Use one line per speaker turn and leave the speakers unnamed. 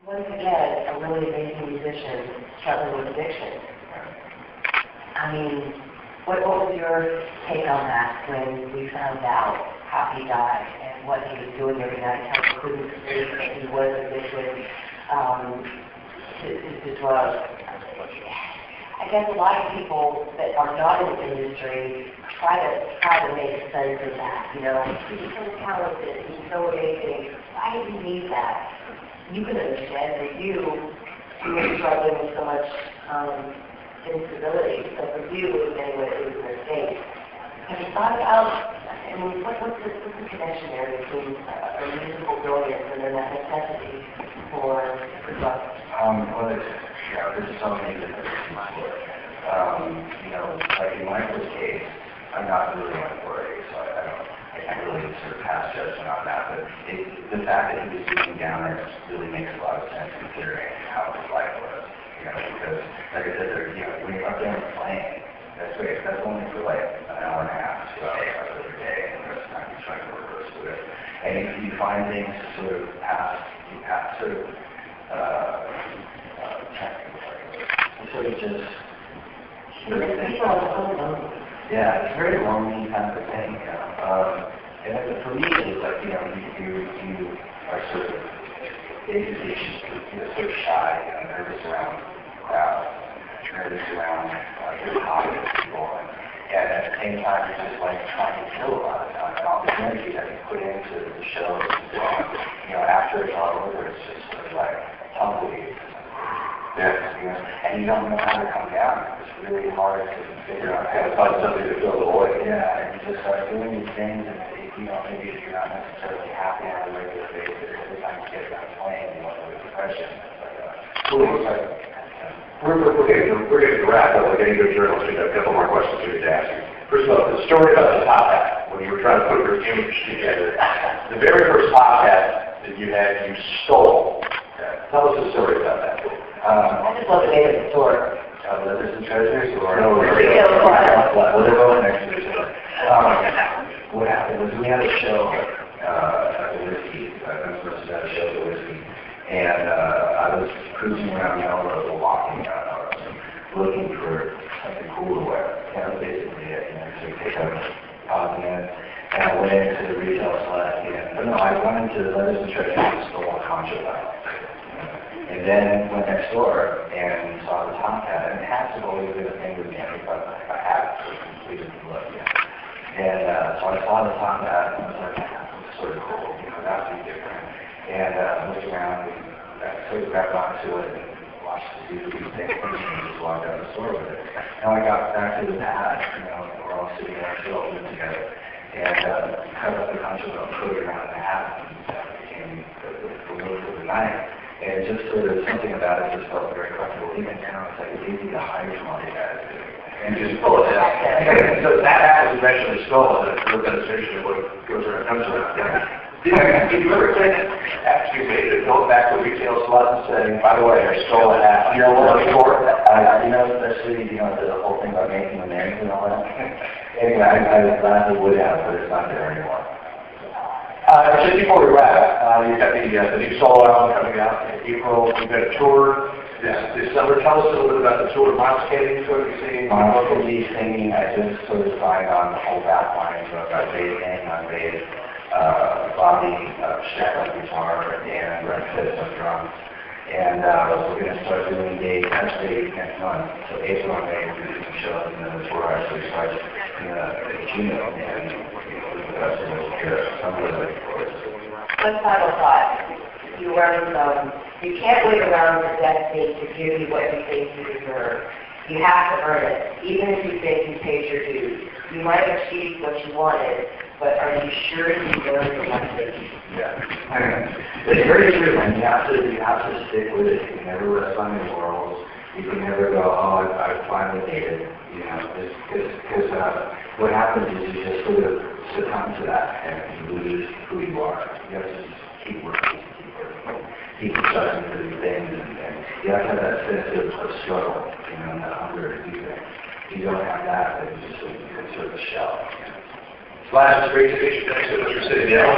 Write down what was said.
once again, a really amazing musician struggling with addiction. I mean, what was your take on that when we found out how he died and what he was doing every night, how he couldn't sleep, and he was addicted to drugs? I guess a lot of people that are not in the industry try to make sense of that. You know, he's so talented, he's so amazing. Why did he need that? You can understand that you were struggling with so much instability. So for you, in many ways, it was a mistake. Have you thought about, I mean, what's the connection there between a musical brilliance and then that necessity for drugs?
Well, there's so many different reasons for it. You know, like in Michael's case, I'm not really worried, so I can't really sort of pass judgment on that. But the fact that he was using downers really makes a lot of sense considering how his life was. You know, because like I said, you know, when you're up there and playing, that's great. That's only for like an hour and a half, 2 hours every day, and the rest of the time you're trying to reverse with it. And if you find things to sort of pass sort of just yeah, it's very lonely kind of a thing, you know. And for me, it's like, you know, you are sort of sort of shy, you know, nervous around crowds, nervous around your talking to people, and at the same time, you're just like trying to kill a lot of time, and all the energy that you put into the shows, you know, after it's all over, it's just sort of like tumbleweed. Yeah. You know, and you don't know how to come down. It's really hard to figure out how to find something to fill the void. Yeah, and you just start doing these things, and you know, maybe if you're not necessarily happy on a regular basis, every time you get done playing, you want to depression.
We're getting to wrap up. We're getting to a journal. So we have a couple more questions we need to ask you. First of all, the story about the top hat, when you were trying to put your image together, the very first top hat that you had, you stole. Tell us the story about that.
I just love the name of the store.
Leathers and Treasures, or
No,
well, they're both next to each other. What happened was we had a show at the Whiskey. I was at a show at the Whiskey, and I was cruising around Melrose, walking around looking for something cool to wear. You know, basically, you know, to pick up odds and ends. And I went into the retail select, but no, I went into Leathers and Treasures and stole a concho violin. And then went next door and saw the top hat, and hats have always been a thing with me. I think a hat sort of completed the look. And so I saw the top hat, and I was like, that looks sort of cool, you know, that would be different. And I looked around and I sort of grabbed onto it and watched the DVD thing, and just walked out of the store with it. And when I got back to the hat, you know, we're all sitting there still together, and cut up the concho and put it around the hat, and that became the look of the night. And just sort of something about it just felt very comfortable. Even now, it's like it's easy to hide from all these guys.
And just pull it out. So that hat was eventually stolen, and it was administration of what goes around, comes around. Did you ever think, after you made it, go back to retail slots and say, by the way, I stole a hat?
You know what? You know, especially, you know, the whole thing about making the names and all that. Anyway, I gladly would have, but it's not there anymore.
Just before we wrap, you've got the new solo album coming out in April. You've got a tour this summer. Tell us a little bit about the tour. Miles Kennedy tour you're singing.
Miles Kennedy singing. I just sort of signed on the whole back line. So I've got Dave Hank on bass, Bobby Sheck on guitar, and Brett Fitz on drums. And we're going to start doing dates actually next month. So April and May, we're doing some shows, and then the tour actually starts in June. And
One final thought. You can't wait around for destiny to give you what you think you deserve. You have to earn it, even if you think you paid your dues. You might have achieved what you wanted, but are you sure you learned the lesson?
Yeah. It's very true, and you have to stick with it. You can never rest on your laurels. You can never go, oh, I finally made it. You know, because what happens is you just sort of succumb to that and you lose who you are. You have to just keep working, keep starting to do things, and you have to have that sense of struggle, you know, and that hunger to do things. If you don't have that, then you sort of a shell.
Slash, it's great to meet you. Thanks so much for sitting down.